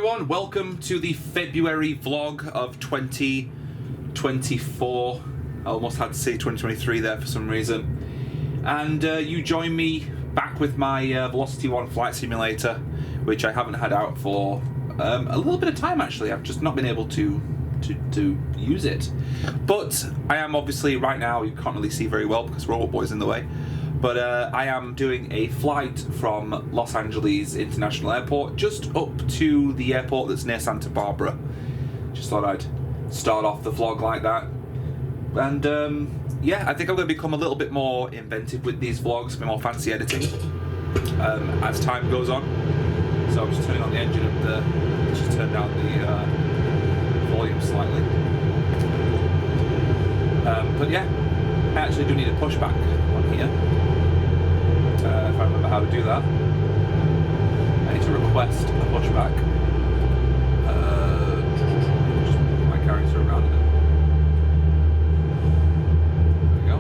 everyone, welcome to the February vlog of 2024. I almost had to say 2023 there for some reason. And you join me back with my Velocity 1 flight simulator, which I haven't had out for a little bit of time actually. I've just not been able to use it. But I am obviously, right now, you can't really see very well because Robot Boy's in the way. But I am doing a flight from Los Angeles International Airport just up to the airport that's near Santa Barbara. Just thought I'd start off the vlog like that. And yeah, I think I'm going to become a little bit more inventive with these vlogs, a bit more fancy editing as time goes on. So I'm just turning on the engine of the, just turn down the volume slightly. But yeah, I actually do need a pushback on here. If I remember how to do that, I need to request a pushback. Just move my character around a bit. There we go.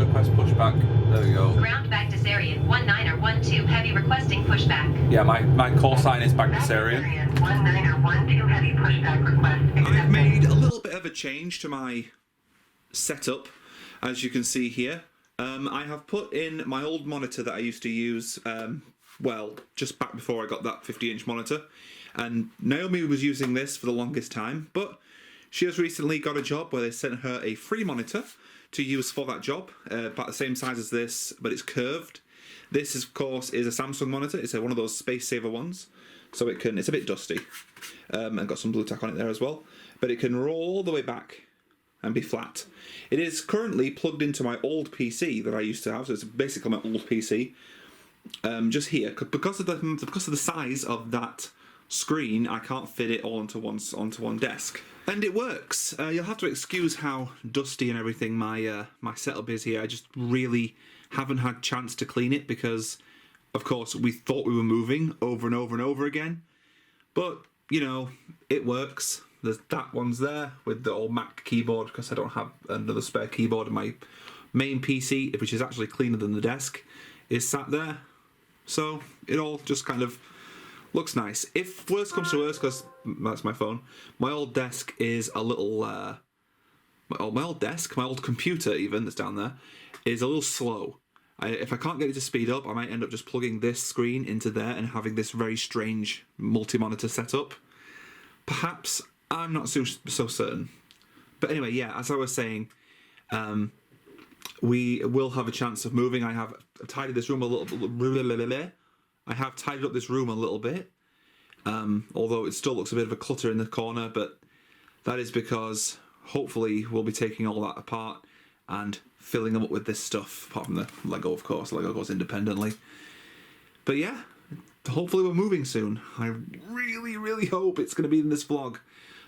Request pushback. There we go. Ground Bagdasarian 1912 heavy requesting pushback. Yeah, my call sign is Bagdasarian. 1912 heavy pushback request accepted. I've made a little bit of a change to my setup, as you can see here. I have put in my old monitor that I used to use, well, just back before I got that 50-inch monitor. And Naomi was using this for the longest time, but she has recently got a job where they sent her a free monitor to use for that job, about the same size as this, but it's curved. This, of course, is a Samsung monitor. It's one of those space saver ones, so it's a bit dusty, and got some blue tack on it there as well. But it can roll all the way back and be flat. It is currently plugged into my old PC that I used to have, so it's basically my old PC. Just here, because of the size of that screen, I can't fit it all onto one desk. And it works. You'll have to excuse how dusty and everything my setup is here. I just really haven't had a chance to clean it because, of course, we thought we were moving over and over and over again. But, you know, it works. There's that one's there with the old Mac keyboard because I don't have another spare keyboard. And my main PC, which is actually cleaner than the desk, is sat there. So it all just kind of looks nice. If worse comes to worse, because that's my phone, my old desk is a little, my old computer even, that's down there, is a little slow. If I can't get it to speed up, I might end up just plugging this screen into there and having this very strange multi-monitor setup. Perhaps, I'm not so certain. But anyway, yeah, as I was saying, we will have a chance of moving. I have tidied this room a little bit. I have tidied up this room a little bit, although it still looks a bit of a clutter in the corner, but that is because hopefully we'll be taking all that apart and filling them up with this stuff, apart from the Lego, of course. Lego goes independently. But yeah, hopefully we're moving soon. I really, really hope it's going to be in this vlog,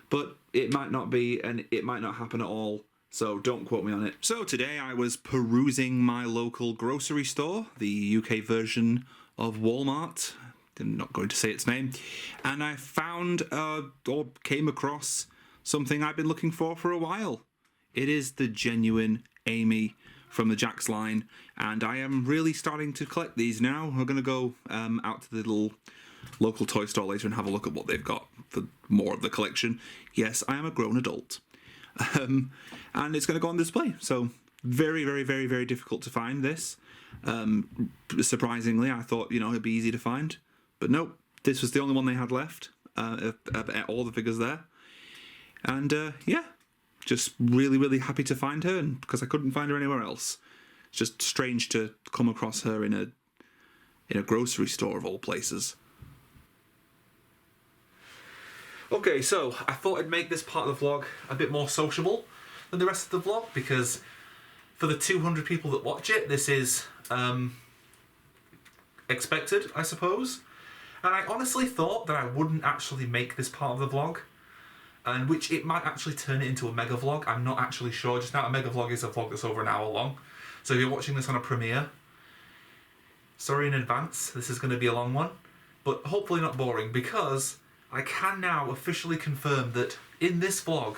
but it might not be, and it might not happen at all, so don't quote me on it. So today I was perusing my local grocery store, the UK version of Walmart. I'm not going to say its name. And I found, or came across, something I've been looking for a while. It is the genuine Amy from the Jax line, and I am really starting to collect these now. We're going to go out to the little local toy store later and have a look at what they've got for more of the collection. Yes, I am a grown adult. And it's going to go on display. So very, very, very, very difficult to find this. Surprisingly, I thought, you know, it'd be easy to find, but nope, this was the only one they had left, all the figures there, and yeah, just really, really happy to find her, and because I couldn't find her anywhere else. It's just strange to come across her in a grocery store of all places. Okay, so I thought I'd make this part of the vlog a bit more sociable than the rest of the vlog, because for the 200 people that watch it, this is expected, I suppose. And I honestly thought that I wouldn't actually make this part of the vlog, and which it might actually turn it into a mega vlog. I'm not actually sure. Just now, a mega vlog is a vlog that's over an hour long. So if you're watching this on a premiere, sorry in advance, this is going to be a long one, but hopefully not boring, because I can now officially confirm that in this vlog,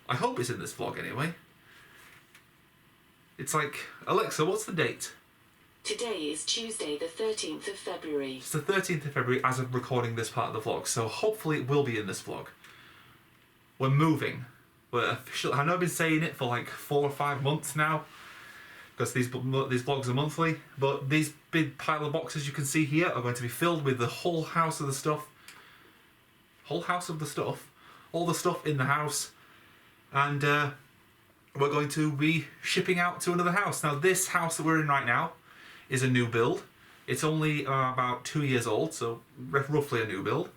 I hope it's in this vlog anyway, It's like, Alexa, what's the date? Today is Tuesday, the 13th of February. It's the 13th of February as of recording this part of the vlog, so hopefully it will be in this vlog. We're moving. We're officially, I know I've been saying it for like 4 or 5 months now, because these vlogs are monthly, but these big pile of boxes you can see here are going to be filled with the whole house of the stuff. Whole house of the stuff. All the stuff in the house. And we're going to be shipping out to another house. Now this house that we're in right now is a new build. It's only about 2 years old, so roughly a new build.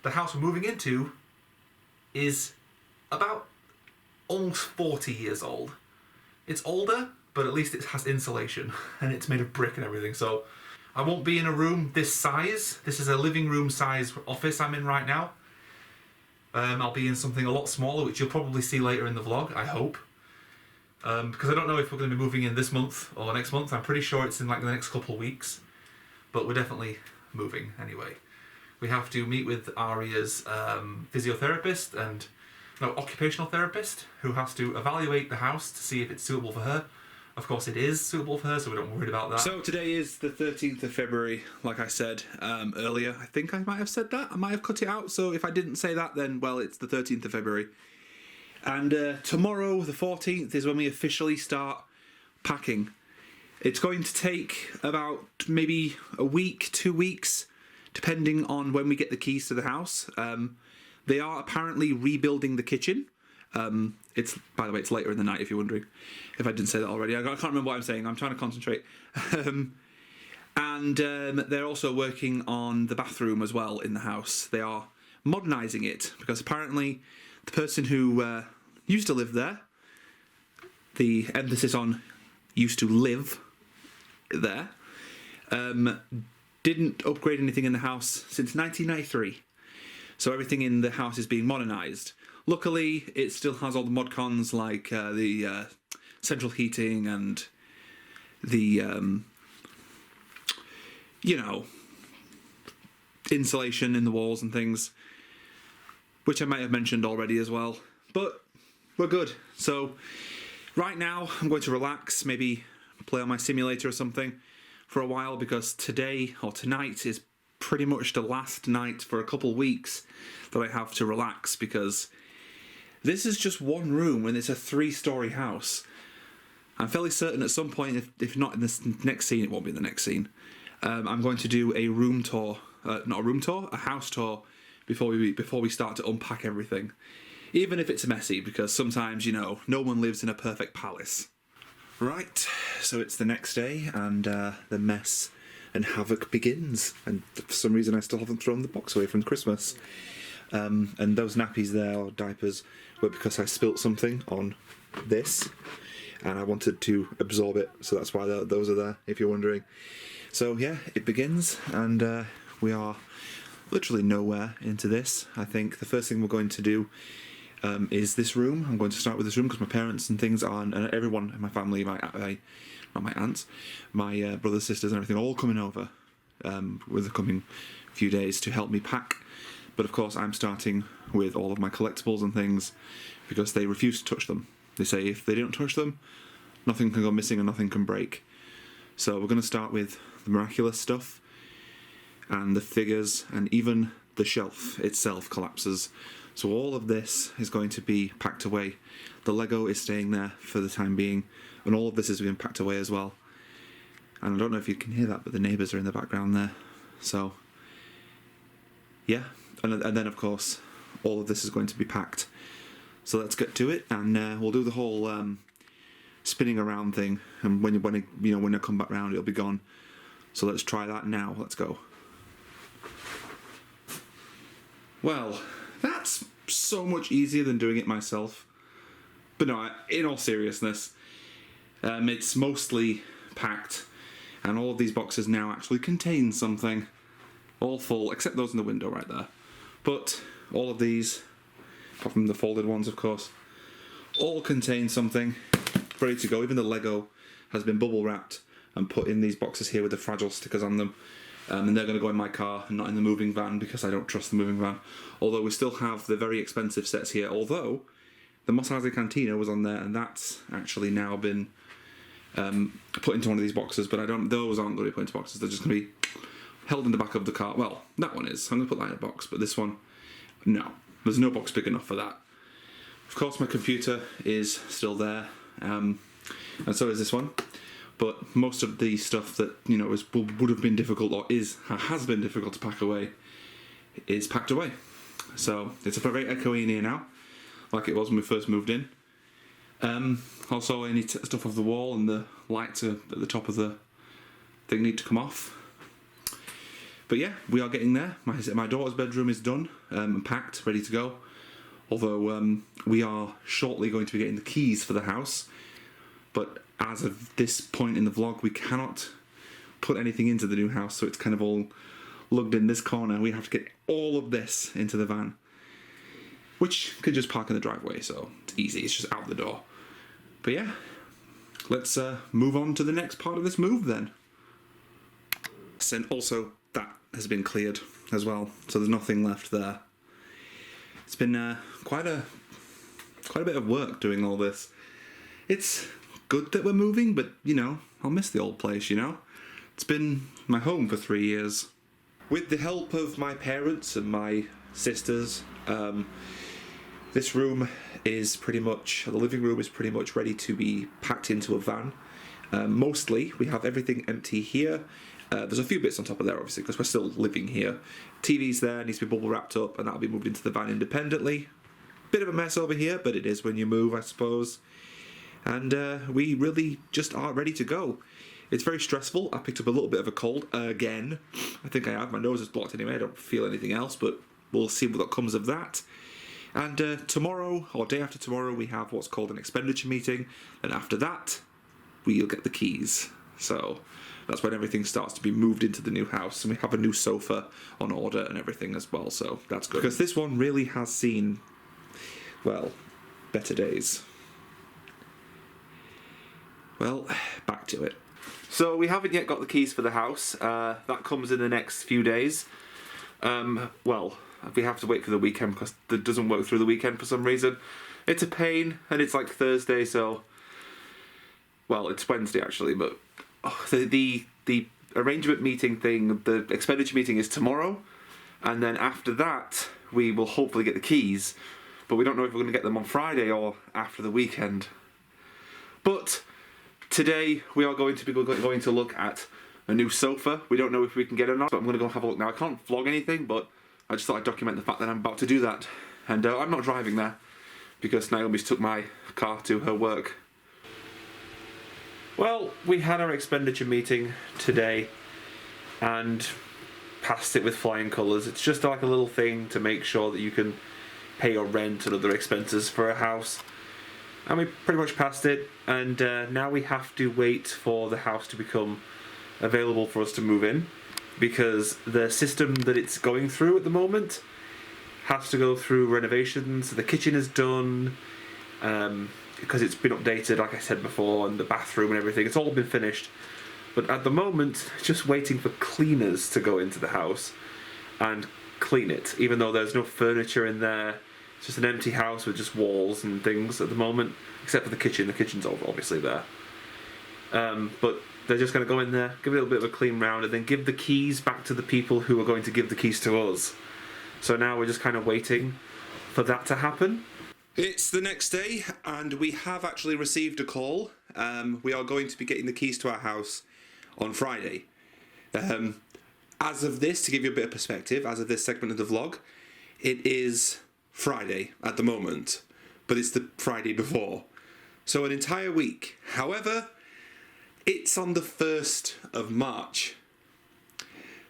The house we're moving into is about almost 40 years old. It's older, but at least it has insulation and it's made of brick and everything. So I won't be in a room this size. This is a living room size office I'm in right now. I'll be in something a lot smaller, which you'll probably see later in the vlog, I hope. Because I don't know if we're going to be moving in this month or next month. I'm pretty sure it's in like the next couple of weeks. But we're definitely moving anyway. We have to meet with Aria's physiotherapist and occupational therapist, who has to evaluate the house to see if it's suitable for her. Of course it is suitable for her, so we don't worry about that. So today is the 13th of February, like I said earlier. I think I might have said that. I might have cut it out, so if I didn't say that, then, well, it's the 13th of February. And tomorrow, the 14th, is when we officially start packing. It's going to take about maybe a week, 2 weeks, depending on when we get the keys to the house. They are apparently rebuilding the kitchen. It's, by the way, it's later in the night if you're wondering, if I didn't say that already. I can't remember what I'm saying. I'm trying to concentrate. And they're also working on the bathroom as well in the house. They are modernising it because apparently the person who used to live there, the emphasis on used to live there, didn't upgrade anything in the house since 1993. So everything in the house is being modernised. Luckily, it still has all the mod cons like the central heating and the, you know, insulation in the walls and things, which I might have mentioned already as well. But we're good. So right now, I'm going to relax, maybe play on my simulator or something for a while, because today or tonight is pretty much the last night for a couple weeks that I have to relax, because this is just one room and it's a 3-story house. I'm fairly certain at some point, if not in this next scene, it won't be in the next scene, I'm going to do a room tour, not a room tour, a house tour before we start to unpack everything. Even if it's messy, because sometimes, you know, no one lives in a perfect palace. Right, so it's the next day and the mess and havoc begins, and for some reason I still haven't thrown the box away from Christmas. And those nappies there, or diapers, were because I spilt something on this and I wanted to absorb it, so that's why those are there, if you're wondering. So yeah, it begins, and we are literally nowhere into this. I think the first thing we're going to do is this room. I'm going to start with this room because my parents and things are, and everyone in my family, not my aunts, my brothers, sisters and everything, all coming over with the coming few days to help me pack. But of course I'm starting with all of my collectibles and things because they refuse to touch them. They say if they don't touch them, nothing can go missing and nothing can break. So we're going to start with the miraculous stuff, and the figures, and even the shelf itself collapses. So all of this is going to be packed away. The Lego is staying there for the time being, and all of this is being packed away as well. And I don't know if you can hear that, but the neighbours are in the background there. So yeah, and then of course all of this is going to be packed. So let's get to it, and we'll do the whole spinning around thing, and when I come back round it'll be gone. So let's try that now. Let's go. Well, that's so much easier than doing it myself. But no, in all seriousness, it's mostly packed, and all of these boxes now actually contain something. All full, except those in the window right there. But all of these, apart from the folded ones of course, all contain something ready to go. Even the Lego has been bubble wrapped and put in these boxes here with the fragile stickers on them. And they're going to go in my car and not in the moving van because I don't trust the moving van. Although we still have the very expensive sets here. Although the Mosazi Cantina was on there, and that's actually now been put into one of these boxes, but those aren't going to be put into boxes. They're just going to be held in the back of the car. Well, that one is. I'm going to put that in a box, but this one, no. There's no box big enough for that. Of course, my computer is still there, and so is this one. But most of the stuff that would have been difficult, or has been difficult to pack away, is packed away. So it's very echoey in here now, like it was when we first moved in. Also, any stuff off the wall and the lights at the top of the thing need to come off. But yeah, we are getting there. My daughter's bedroom is done and packed, ready to go. Although we are shortly going to be getting the keys for the house. But as of this point in the vlog, we cannot put anything into the new house, so it's kind of all lugged in this corner. We have to get all of this into the van, which could just park in the driveway, so it's easy. It's just out the door. But yeah, let's move on to the next part of this move then. And also, that has been cleared as well, so there's nothing left there. It's been quite a bit of work doing all this. It's good that we're moving, but I'll miss the old place. It's been my home for 3 years. With the help of my parents and my sisters, this room is the living room is pretty much ready to be packed into a van. Mostly, we have everything empty here. There's a few bits on top of there, obviously, because we're still living here. TV's there, needs to be bubble wrapped up, and that'll be moved into the van independently. Bit of a mess over here, but it is when you move, I suppose. And we really just are ready to go. It's very stressful. I picked up a little bit of a cold again. I think I have. My nose is blocked anyway. I don't feel anything else, but we'll see what comes of that. And tomorrow, or day after tomorrow, we have what's called an expenditure meeting. And after that, we'll get the keys. So that's when everything starts to be moved into the new house. And we have a new sofa on order and everything as well. So that's good. Because this one really has seen, well, better days. Well, back to it. So we haven't yet got the keys for the house. That comes in the next few days. Well, we have to wait for the weekend because it doesn't work through the weekend for some reason. It's a pain, and it's like Thursday, so... Well, it's Wednesday actually, but the arrangement meeting thing, the expenditure meeting is tomorrow, and then after that we will hopefully get the keys, but we don't know if we're going to get them on Friday or after the weekend. But today we are going to be going to look at a new sofa. We don't know if we can get it or not, but I'm going to go have a look now. I can't vlog anything, but I just thought I'd document the fact that I'm about to do that. And I'm not driving there because Naomi's took my car to her work. Well, we had our expenditure meeting today and passed it with flying colours. It's just like a little thing to make sure that you can pay your rent and other expenses for a house. And we pretty much passed it, and now we have to wait for the house to become available for us to move in, because the system that it's going through at the moment has to go through renovations. The kitchen is done, because it's been updated, like I said before, and the bathroom and everything. It's all been finished. But at the moment, just waiting for cleaners to go into the house and clean it, even though there's no furniture in there. It's just an empty house with just walls and things at the moment, except for the kitchen. The kitchen's obviously there. But they're just going to go in there, give it a little bit of a clean round, and then give the keys back to the people who are going to give the keys to us. So now we're just kind of waiting for that to happen. It's the next day, and we have actually received a call. We are going to be getting the keys to our house on Friday. As of this, to give you a bit of perspective, as of this segment of the vlog, it is Friday at the moment, but it's the Friday before. So an entire week. However, it's on the 1st of March.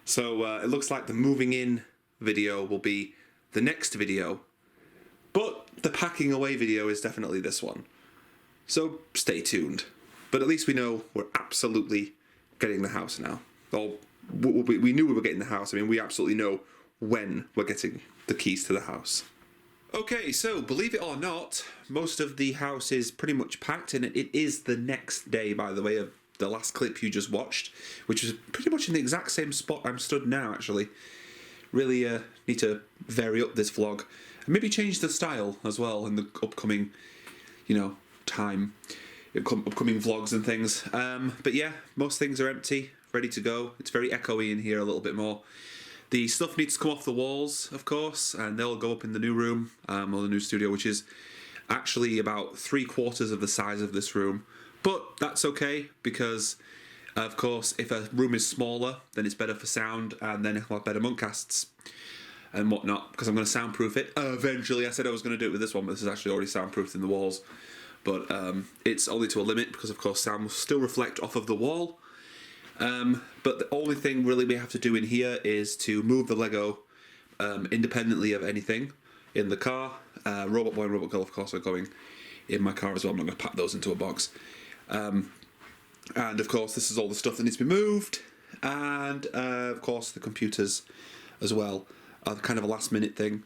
So it looks like the moving in video will be the next video. But the packing away video is definitely this one. So stay tuned. But at least we know we're absolutely getting the house now. Or we knew we were getting the house. I mean, we absolutely know when we're getting the keys to the house. Okay, so believe it or not, most of the house is pretty much packed, and it is the next day, by the way, of the last clip you just watched, which was pretty much in the exact same spot I'm stood now, actually. Really need to vary up this vlog. And maybe change the style as well in the upcoming, time. upcoming vlogs and things. But yeah, most things are empty, ready to go. It's very echoey in here a little bit more. The stuff needs to come off the walls, of course, and they'll go up in the new room, or the new studio, which is actually about 3/4 of the size of this room. But that's okay, because, of course, if a room is smaller, then it's better for sound, and then it'll have better Monkcasts and whatnot, because I'm going to soundproof it. Eventually, I said I was going to do it with this one, but this is actually already soundproofed in the walls. But it's only to a limit, because, of course, sound will still reflect off of the wall. But the only thing really we have to do in here is to move the Lego independently of anything in the car. Robot Boy and Robot Girl, of course, are going in my car as well. I'm not going to pack those into a box. And of course, this is all the stuff that needs to be moved. And of course, the computers as well are kind of a last minute thing.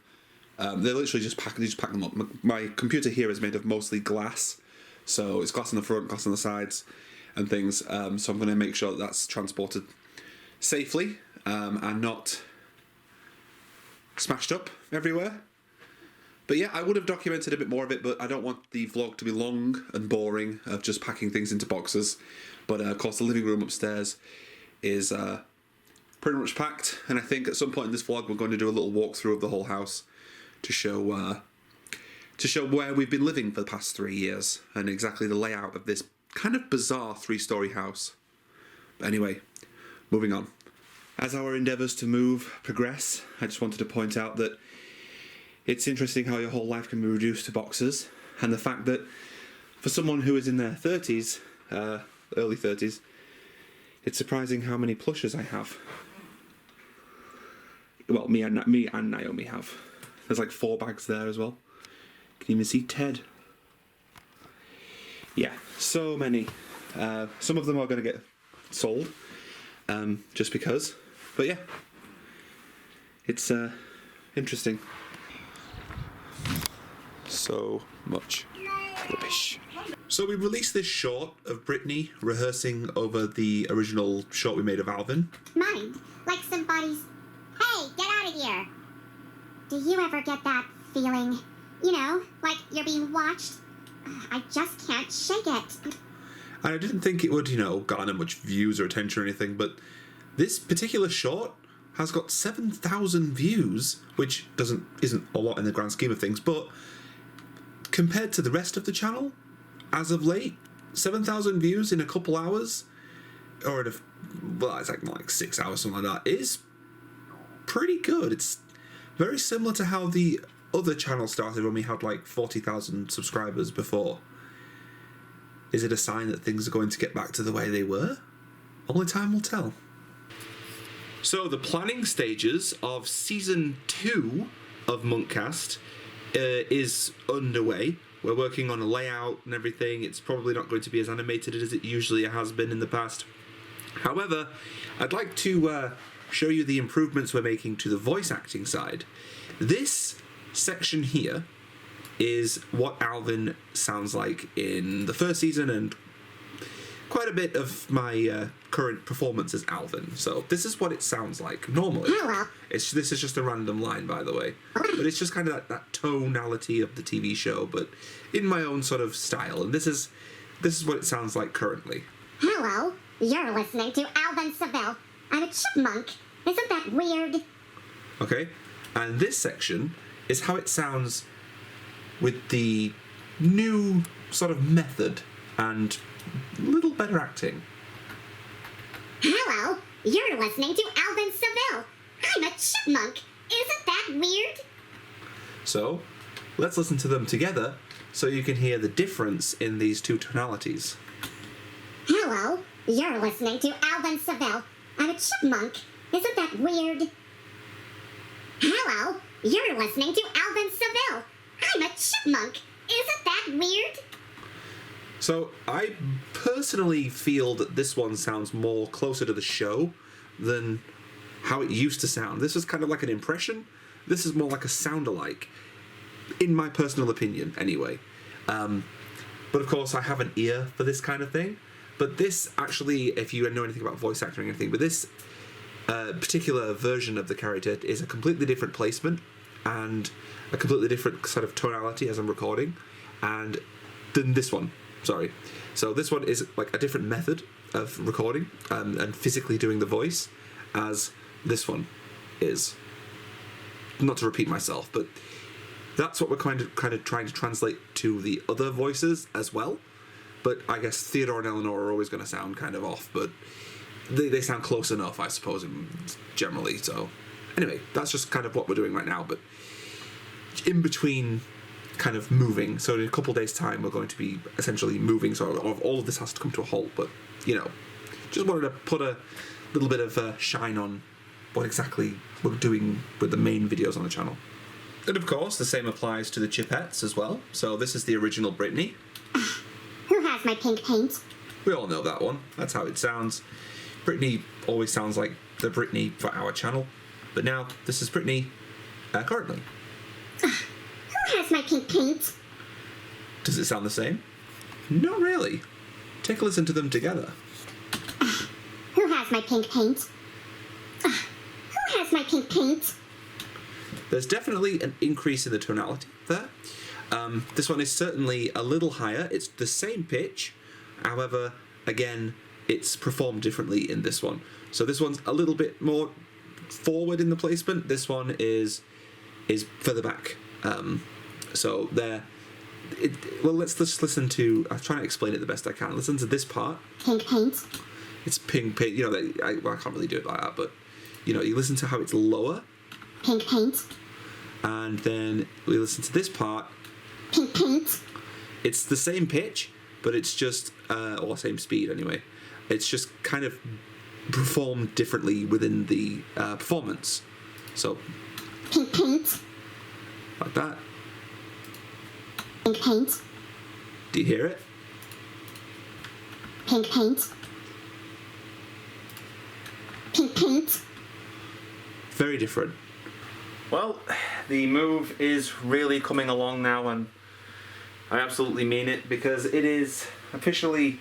They literally just pack them up. My computer here is made of mostly glass. So it's glass on the front, glass on the sides and things. So I'm going to make sure that that's transported safely and not smashed up everywhere. But yeah, I would have documented a bit more of it, but I don't want the vlog to be long and boring of just packing things into boxes. But of course, the living room upstairs is pretty much packed, and I think at some point in this vlog we're going to do a little walkthrough of the whole house to show where we've been living for the past 3 years and exactly the layout of this kind of bizarre 3-story house. But anyway, moving on. As our endeavours to move progress, I just wanted to point out that it's interesting how your whole life can be reduced to boxes, and the fact that for someone who is in their 30s, early 30s, it's surprising how many plushes I have. Well, me and Naomi have. There's like 4 bags there as well. You can even see Ted. Yeah, so many. Some of them are going to get sold, just because. But yeah, it's interesting. So much rubbish. So we released this short of Brittany rehearsing over the original short we made of Alvin. Mind, like somebody's, hey, get out of here. Do you ever get that feeling? You know, like you're being watched? I just can't shake it. And I didn't think it would, garner much views or attention or anything, but this particular short has got 7,000 views, which isn't a lot in the grand scheme of things, but compared to the rest of the channel, as of late, 7,000 views in a couple hours, or it's like 6 hours, something like that, is pretty good. It's very similar to how the other channel started when we had like 40,000 subscribers before. Is it a sign that things are going to get back to the way they were? Only time will tell. So the planning stages of season 2 of Monkcast is underway. We're working on a layout and everything. It's probably not going to be as animated as it usually has been in the past. However, I'd like to show you the improvements we're making to the voice acting side. This section here is what Alvin sounds like in the first season and quite a bit of my current performance as Alvin. So this is what it sounds like normally. Hello. This is just a random line, by the way. But it's just kind of that tonality of the TV show, but in my own sort of style. And this is what it sounds like currently. Hello, you're listening to Alvin Seville. I'm a chipmunk. Isn't that weird? Okay? And this section is how it sounds with the new sort of method and little better acting. Hello, you're listening to Alvin Seville. I'm a chipmunk. Isn't that weird? So, let's listen to them together so you can hear the difference in these two tonalities. Hello, you're listening to Alvin Seville. I'm a chipmunk. Isn't that weird? Hello, you're listening to Alvin Seville. I'm a chipmunk. Isn't that weird? So, I personally feel that this one sounds more closer to the show than how it used to sound. This is kind of like an impression. This is more like a sound-alike, in my personal opinion, anyway. But of course, I have an ear for this kind of thing. But this actually, if you know anything about voice acting or anything, but this particular version of the character is a completely different placement and a completely different sort of tonality as I'm recording, and than this one. sorry. So this one is like a different method of recording and physically doing the voice, as this one is. Not to repeat myself, but that's what we're kind of trying to translate to the other voices as well. But I guess Theodore and Eleanor are always going to sound kind of off, but they sound close enough, I suppose, generally. So anyway, that's just kind of what we're doing right now. But in between kind of moving, so in a couple of days' time we're going to be essentially moving, so all of this has to come to a halt. But, you know, just wanted to put a little bit of shine on what exactly we're doing with the main videos on the channel. And of course, the same applies to the Chipettes as well. So this is the original Brittany. Who has my pink paint? We all know that one. That's how it sounds. Brittany always sounds like the Brittany for our channel. But now, this is Brittany currently. Who has my pink paint? Does it sound the same? Not really. Take a listen to them together. Who has my pink paint? Who has my pink paint? There's definitely an increase in the tonality there. This one is certainly a little higher. It's the same pitch. However, again, it's performed differently in this one. So this one's a little bit more forward in the placement. This one is further back. So there. Well, let's just listen to. I'm trying to explain it the best I can. Listen to this part. Pink paint. It's pink paint. You know, I can't really do it like that, but you know, you listen to how it's lower. Pink paint. And then we listen to this part. Pink paint. It's the same pitch, but it's just, or same speed anyway. It's just kind of performed differently within the performance. So, Pink paint. like that. Pink paint. Do you hear it? Pink paint. Pink paint. Very different. Well, the move is really coming along now, and I absolutely mean it, because it is officially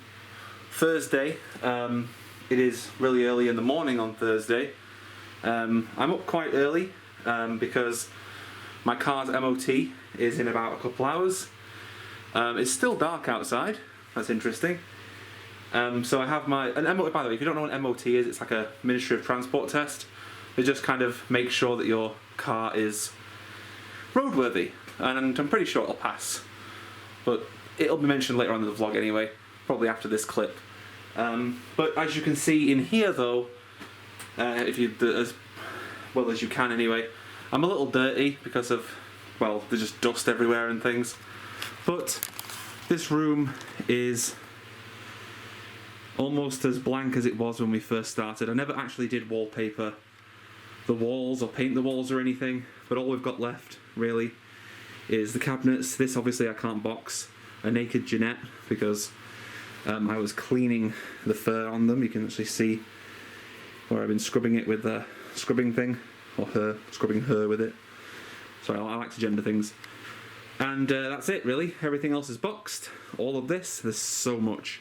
Thursday. It is really early in the morning on Thursday. I'm up quite early because my car's MOT is in about a couple hours. It's still dark outside. That's interesting. So I have an MOT. By the way, if you don't know what an MOT is, it's like a Ministry of Transport test. They just kind of make sure that your car is roadworthy, and I'm pretty sure it'll pass. But it'll be mentioned later on in the vlog anyway, probably after this clip. But as you can see in here, though, if you as well as you can anyway, I'm a little dirty because of, well, there's just dust everywhere and things. But this room is almost as blank as it was when we first started. I never actually did wallpaper the walls or paint the walls or anything, but all we've got left really is the cabinets. This obviously I can't box. A naked Jeanette, because I was cleaning the fur on them. You can actually see where I've been scrubbing it with the scrubbing thing, or scrubbing her with it. Sorry, I like to gender things. And that's it really. Everything else is boxed. All of this, there's so much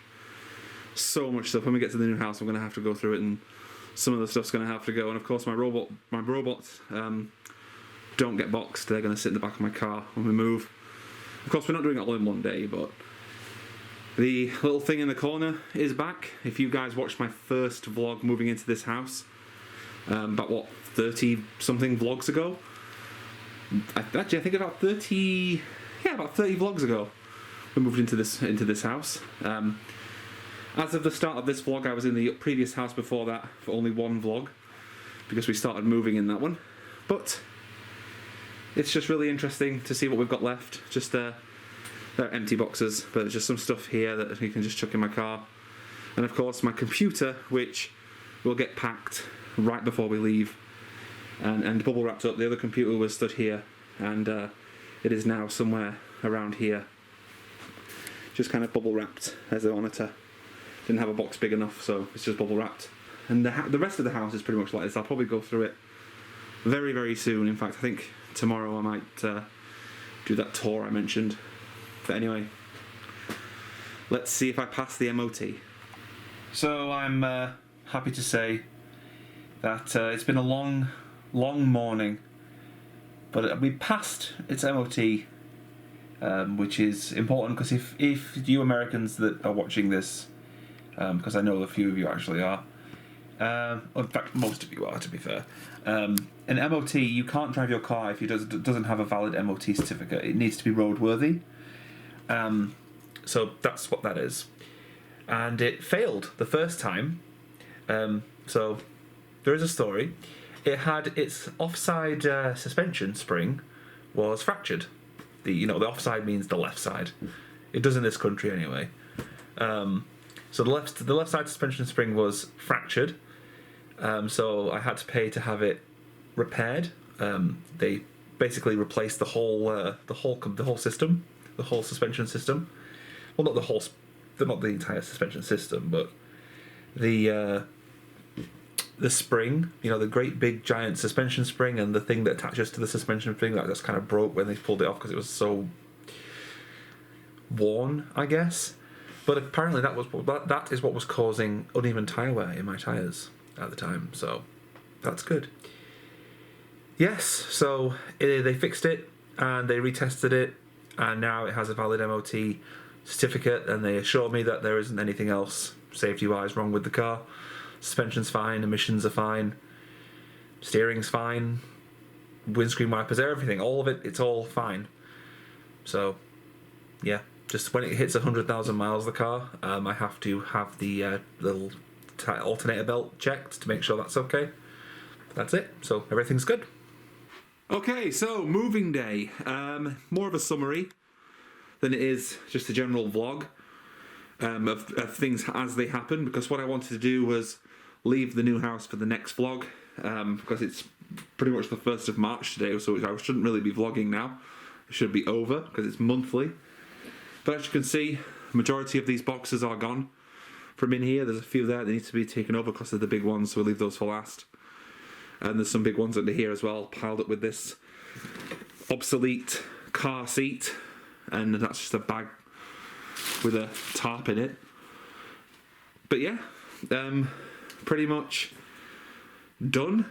stuff. When we get to the new house, I'm going to have to go through it, and some of the stuff's going to have to go. And of course my robots don't get boxed. They're going to sit in the back of my car when we move. Of course we're not doing it all in one day, but the little thing in the corner is back. If you guys watched my first vlog moving into this house, about what, 30 something vlogs ago? I think about 30 vlogs ago we moved into this house. As of the start of this vlog, I was in the previous house before that for only one vlog, because we started moving in that one. But it's just really interesting to see what we've got left. Just they're empty boxes, but just some stuff here that you can just chuck in my car. And of course my computer, which will get packed right before we leave, and bubble wrapped up. The other computer was stood here, and it is now somewhere around here, just kind of bubble wrapped, as the monitor didn't have a box big enough, so it's just bubble wrapped. And the rest of the house is pretty much like this. I'll probably go through it very, very soon. In fact, I think tomorrow I might do that tour I mentioned. But anyway, let's see if I pass the MOT. So I'm happy to say that it's been a long morning, but we passed its MOT which is important because if you Americans that are watching this, because I know a few of you actually are, in fact most of you are, to be fair, an MOT, you can't drive your car if it doesn't have a valid MOT certificate. It needs to be roadworthy. So that's what that is. And it failed the first time. So there is a story. It had its offside suspension spring was fractured. The offside means the left side. It does in this country anyway. So the left side suspension spring was fractured. So I had to pay to have it repaired. They basically replaced the whole system, the whole suspension system. Well, not the entire suspension system, but the spring, the great big giant suspension spring, and the thing that attaches to the suspension spring that just kind of broke when they pulled it off because it was so worn, I guess. But apparently that is what was causing uneven tire wear in my tires at the time. So that's good. Yes, so they fixed it and they retested it, and now it has a valid MOT certificate, and they assure me that there isn't anything else safety-wise wrong with the car. Suspension's fine, emissions are fine, steering's fine, windscreen wipers, everything, all of it, it's all fine. So, yeah, just when it hits 100,000 miles, the car, I have to have the little alternator belt checked to make sure that's okay. That's it, so everything's good. Okay, so moving day. More of a summary than it is just a general vlog of things as they happen, because what I wanted to do was leave the new house for the next vlog, because it's pretty much the 1st of March today, so I shouldn't really be vlogging now. It should be over because it's monthly. But as you can see, the majority of these boxes are gone from in here. There's a few there that need to be taken over because they're the big ones, so we'll leave those for last. And there's some big ones under here as well, piled up with this obsolete car seat, and that's just a bag with a tarp in it. But yeah, pretty much done.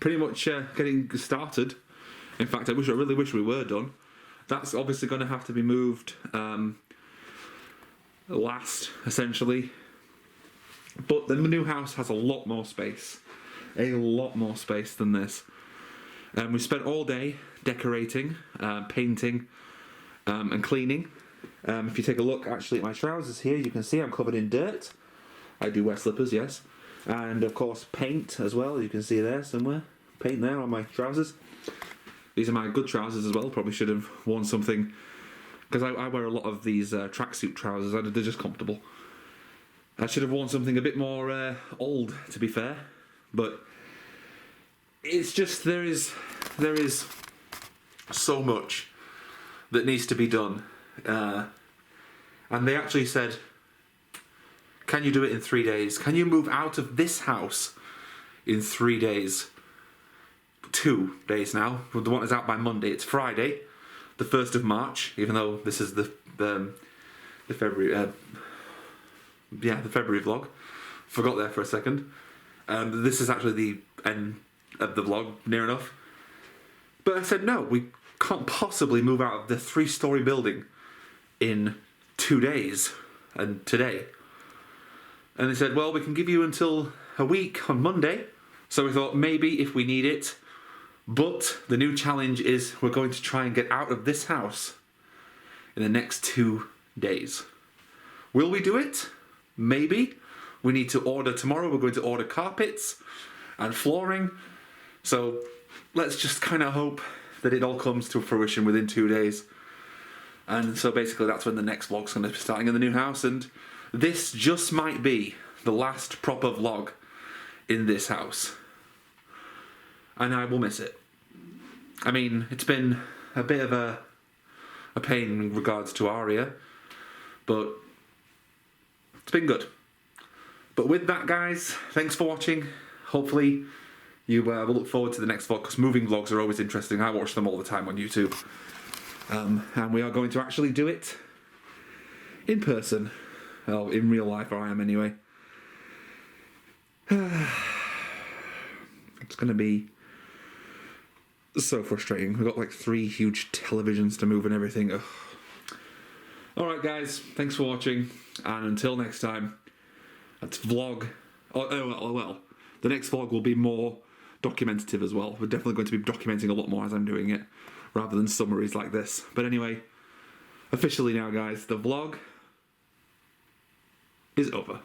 Pretty much getting started. In fact, I really wish we were done. That's obviously going to have to be moved last, essentially. But the new house has a lot more space. A lot more space than this. We spent all day decorating, painting, and cleaning. If you take a look actually at my trousers here, you can see I'm covered in dirt. I do wear slippers, yes. And of course paint as well, you can see there somewhere. Paint there on my trousers. These are my good trousers as well. Probably should have worn something, because I wear a lot of these tracksuit trousers. They're just comfortable. I should have worn something a bit more old, to be fair. But it's just there is so much that needs to be done, and they actually said, "Can you do it in 3 days? Can you move out of this house in 3 days?" 2 days now. The one is out by Monday. It's Friday, the 1st of March. Even though this is the February, the February vlog. Forgot there for a second. This is actually the end of the vlog, near enough. But I said, no, we can't possibly move out of the 3-story building in 2 days and today. And they said, well, we can give you until a week on Monday. So we thought maybe if we need it. But the new challenge is we're going to try and get out of this house in the next 2 days. Will we do it? Maybe. We need to order tomorrow. We're going to order carpets and flooring. So let's just kind of hope that it all comes to fruition within 2 days. And so basically that's when the next vlog's going to be starting in the new house. And this just might be the last proper vlog in this house. And I will miss it. I mean, it's been a bit of a pain in regards to Aria, but it's been good. But with that, guys, thanks for watching. Hopefully you will look forward to the next vlog, because moving vlogs are always interesting. I watch them all the time on YouTube. And we are going to actually do it in person. Well, in real life, or I am anyway. It's going to be So frustrating. We've got like 3 huge televisions to move and everything. Ugh. Alright guys, thanks for watching, and until next time, that's vlog. Well, the next vlog will be more documentative as well. We're definitely going to be documenting a lot more as I'm doing it, rather than summaries like this. But anyway, officially now guys, the vlog is over.